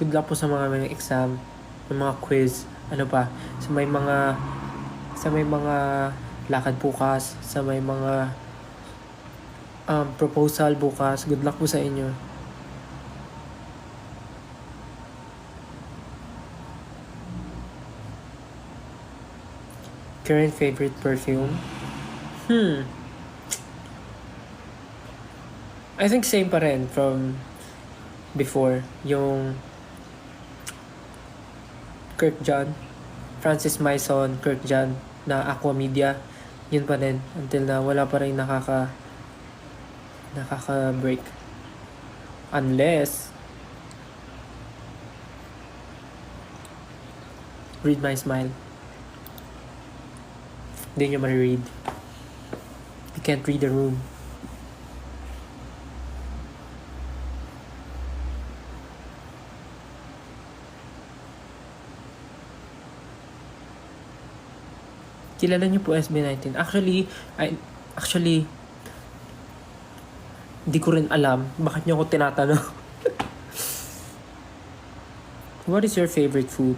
Good luck po sa mga may exam, yung mga quiz, ano pa, sa may mga lakad bukas, sa may mga proposal bukas. Good luck po sa inyo. Current favorite perfume? I think same pa rin from before. Yung Kirk John, Francis Maison, Kirk John na Aqua Media. Yun pa rin. Until na wala pa rin nakaka-break. Unless Read My Smile. Hindi nyo ma-read. You can't read the room. Kilala niyo po SB19? Actually, di ko rin alam. Bakit niyo ako tinatanong? What is your favorite food?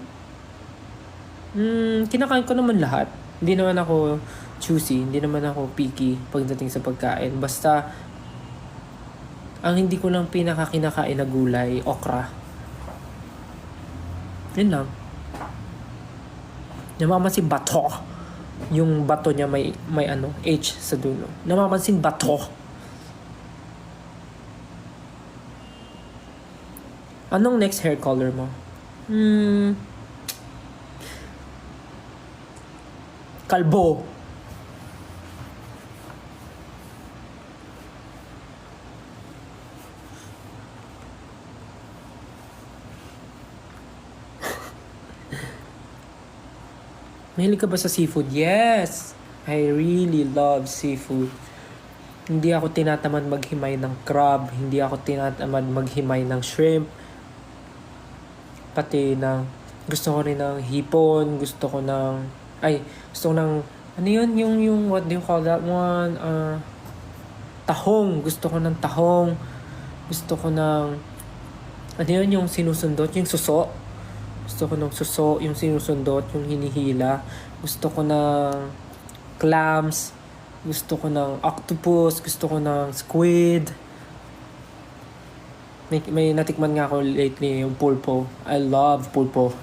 Kinakain ko naman lahat. Hindi naman ako choosy. Hindi naman ako picky pagdating sa pagkain. Basta, ang hindi ko lang kinakain na gulay, okra. Yun lang. Namamansin bato. Yung bato niya may H sa dulo. Namamansin bato. Anong next hair color mo? Kalbo. Mahilig ka ba sa seafood? Yes! I really love seafood. Hindi ako tinatamad maghimay ng crab. Hindi ako tinatamad maghimay ng shrimp. Pati ng gusto ko rin ng hipon. Gusto ko ng ano yun? Yung what do you call that one? Tahong. Gusto ko ng tahong. Gusto ko ng ano yun? Yung sinusundot? Yung suso. Gusto ko ng suso, yung sinusundot, yung hinihila. Gusto ko ng clams. Gusto ko ng octopus. Gusto ko ng squid. May natikman nga ako lately, yung pulpo. I love pulpo.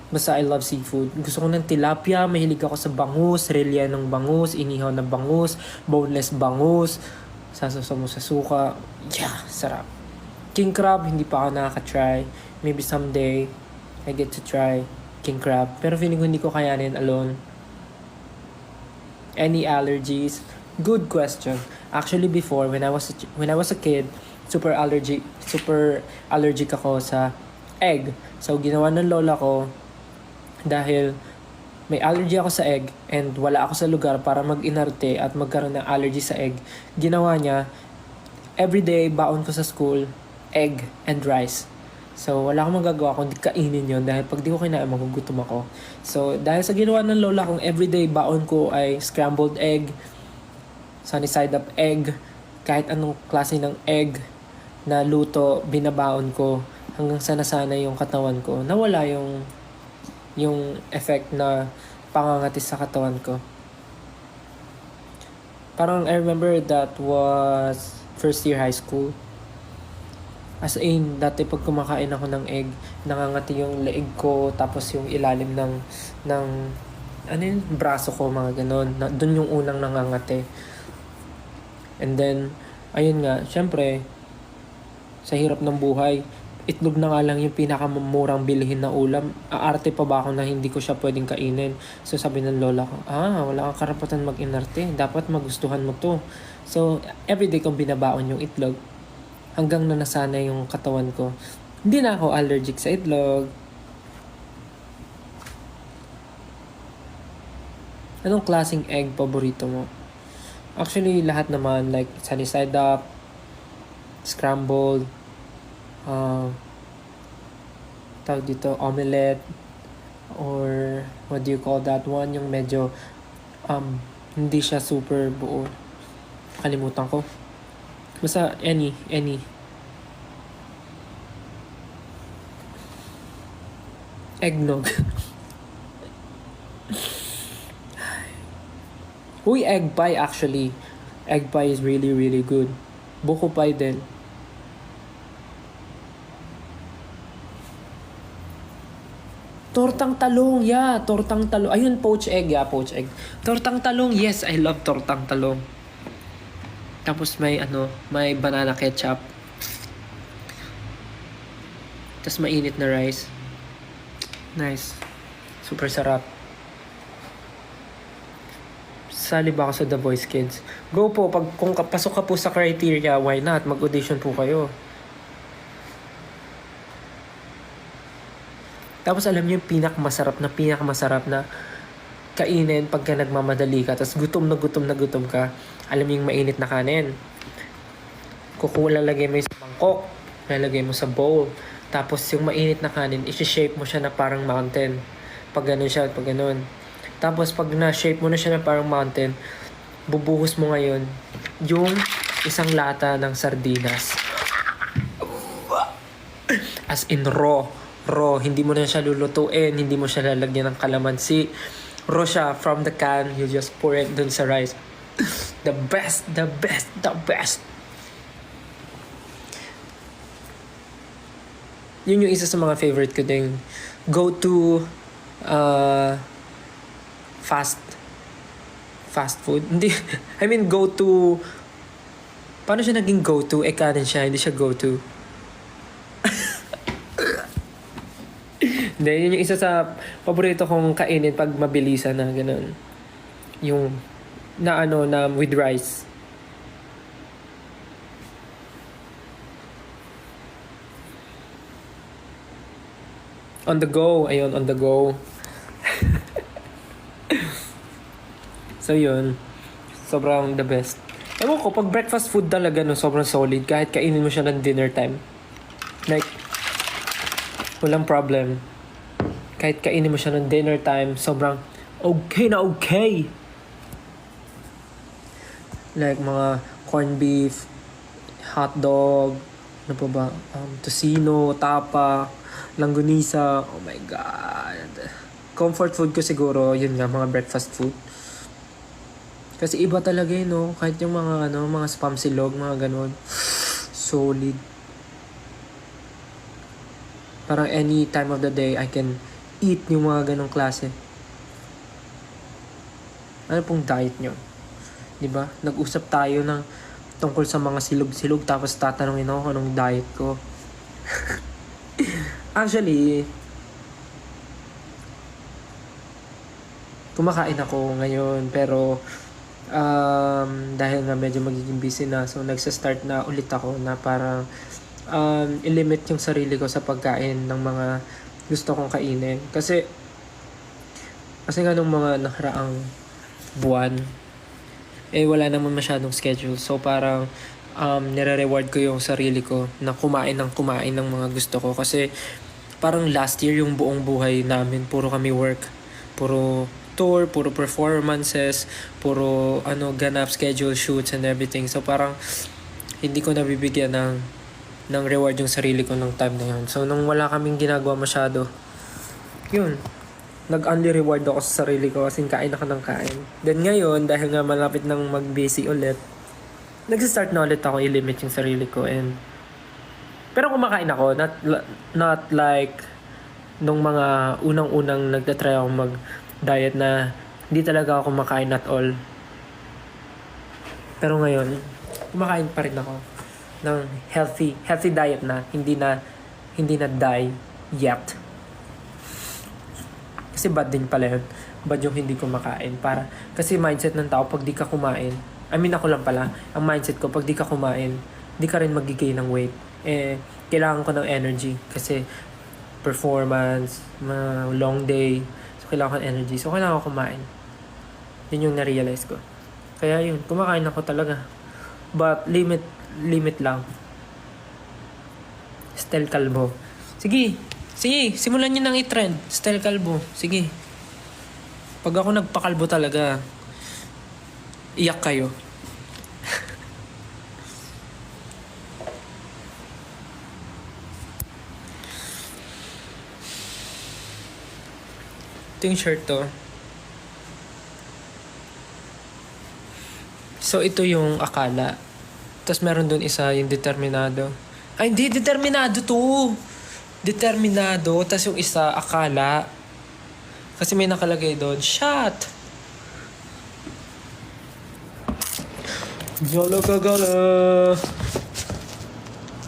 Basta I love seafood. Gusto ko ng tilapia. Mahilig ako sa bangus. Rellenong bangus. Inihaw na bangus. Boneless bangus. Sasasaw mo sa suka. Yeah, sarap. King crab, hindi pa ako nakaka-try. Maybe someday, I get to try king crab. Pero feeling ko hindi ko kayanin alone. Any allergies? Good question. Actually, before, when I was a kid, super allergic ako sa egg. So, ginawa ng lola ko, dahil may allergy ako sa egg and wala ako sa lugar para mag-inarte at magkaroon ng allergy sa egg, ginawa niya, everyday baon ko sa school, egg and rice. So, wala akong magagawa kundi kainin yun dahil pag di ko kinain, magugutom ako. So, dahil sa ginawa ng lola kong everyday baon ko ay scrambled egg, sunny side up egg, kahit anong klase ng egg na luto, binabaon ko hanggang sa nasanay yung katawan ko. Nawala yung effect na pangangatis sa katawan ko. Parang I remember that was first year high school. As in, dati pag kumakain ako ng egg, nangangati yung leeg ko, tapos yung ilalim ng braso ko, mga ganon. Doon yung unang nangangati. And then, ayun nga, syempre, sa hirap ng buhay, itlog na nga lang yung pinakamurang bilhin na ulam. Aarte pa ba ako na hindi ko siya pwedeng kainin? So sabi ng lola ko, wala kang karapatan mag-inarte. Dapat magustuhan mo to. So, everyday kong binabaon yung itlog. Hanggang na nasanay yung katawan ko. Hindi na ako allergic sa itlog. Anong klaseng egg paborito mo? Actually, lahat naman. Like, sunny side up, scrambled, tawag dito, omelette, or what do you call that one? Yung medyo, hindi siya super buo. Kalimutan ko. Basta, any. Eggnog. Uy, egg pie actually. Egg pie is really, really good. Buko pie din. Tortang talong, yeah. Tortang talong. Ayun, poached egg, yeah, poached egg. Tortang talong, yes, I love tortang talong. Tapos may banana ketchup. Tapos mainit na rice. Nice. Super sarap. Sali ba ako sa The Voice Kids? Go po, kung pasok ka po sa criteria, why not? Mag-audition po kayo. Tapos alam niyo yung pinakamasarap na kainin pagka nagmamadali ka. Tapos gutom ka. Alam niyo yung mainit na kanin. Lalagay mo yung sa mangkok. Lalagay mo sa bowl. Tapos yung mainit na kanin, isi-shape mo siya na parang mountain. Pag ganun. Tapos pag na-shape mo na siya na parang mountain, bubuhos mo ngayon yung isang lata ng sardinas. As in raw, hindi mo na siya lulutuin, hindi mo siya lalagyan ng kalamansi. Raw siya from the can, you just pour it dun sa rice. The best. Yun yung isa sa mga favorite ko ding go to fast food. Hindi, I mean go to, paano siya naging go to? Kanin siya, hindi siya go to. Hindi, yun yung isa sa paborito kong kainin pag mabilisan na ganun. Yung na with rice. On the go. Ayun, on the go. So yun. Sobrang the best. Ewan ko, pag breakfast food talaga, sobrang solid. Kahit kainin mo siya ng dinner time. Like, walang problem. Kahit kainin mo siya ng dinner time, sobrang okay na okay. Like mga corned beef, hot dog, ano pa ba? Tocino, tapa, langganisa. Oh my God. Comfort food ko siguro, yun nga, mga breakfast food. Kasi iba talaga yun, no? Kahit yung mga spam silog, mga ganun. Solid. Parang any time of the day, I can eat yung mga ganong klase. Ano pong diet nyo? Diba? Nag-usap tayo ng tungkol sa mga silog-silog tapos tatanungin ako anong diet ko. Actually, kumakain ako ngayon pero dahil nga medyo magiging busy na, so nagsa-start na ulit ako na parang i-limit yung sarili ko sa pagkain ng mga gusto kong kainin. Kasi nga nung mga nakaraang buwan, wala naman masyadong schedule. So parang nire-reward ko yung sarili ko na kumain ng mga gusto ko. Kasi parang last year yung buong buhay namin, puro kami work. Puro tour, puro performances, puro ganap, schedule, shoots and everything. So parang hindi ko nabibigyan ng reward yung sarili ko ng time na yun. So, nung wala kaming ginagawa masyado, yun, nag-only reward ako sa sarili ko kasi kain ako ng kain. Then ngayon, dahil nga malapit nang mag-busy ulit, nag-start na ulit ako i-limit yung sarili ko. Pero kumakain ako, not like nung mga unang-unang nagtatry ako mag-diet na hindi talaga ako kumakain at all. Pero ngayon, kumakain pa rin ako ng healthy diet na hindi na diet. Kasi bad din pala yun. Bad yung hindi kumakain. Kasi mindset ng tao pag di ka kumain, I mean ako lang pala, ang mindset ko pag di ka kumain, di ka rin mag-gain ng weight. Kailangan ko ng energy kasi performance, long day, so kailangan ko ng energy. So kailangan ko kumain. Yun yung na-realize ko. Kaya yun, kumakain ako talaga. But limit lang. Stel Calvo. Sige, simulan nyo nang i-trend. Stel Calvo. Sige. Pag ako nagpakalbo talaga, iyak kayo. Ito yung shirt to. So, ito yung akala. Tapos meron dun isa, yung determinado. Ay, hindi. Determinado to. Determinado. Tapos yung isa, akala. Kasi may nakalagay doon, shot! Gala ka gala!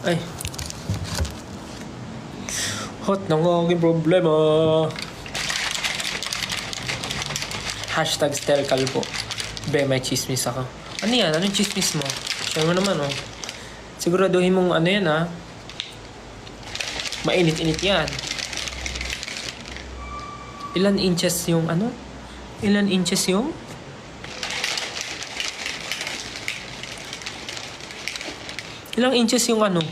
Ay. Hot ng aking problema. Hashtag Stelcal po. Be, may chismis ako. Ano yan? Anong chismis mo? Siya mo naman, oh. Siguraduhin mong ano yan, ha? Mainit-init yan. Ilan inches yung ano? Ilan inches yung? Ilang inches yung ano?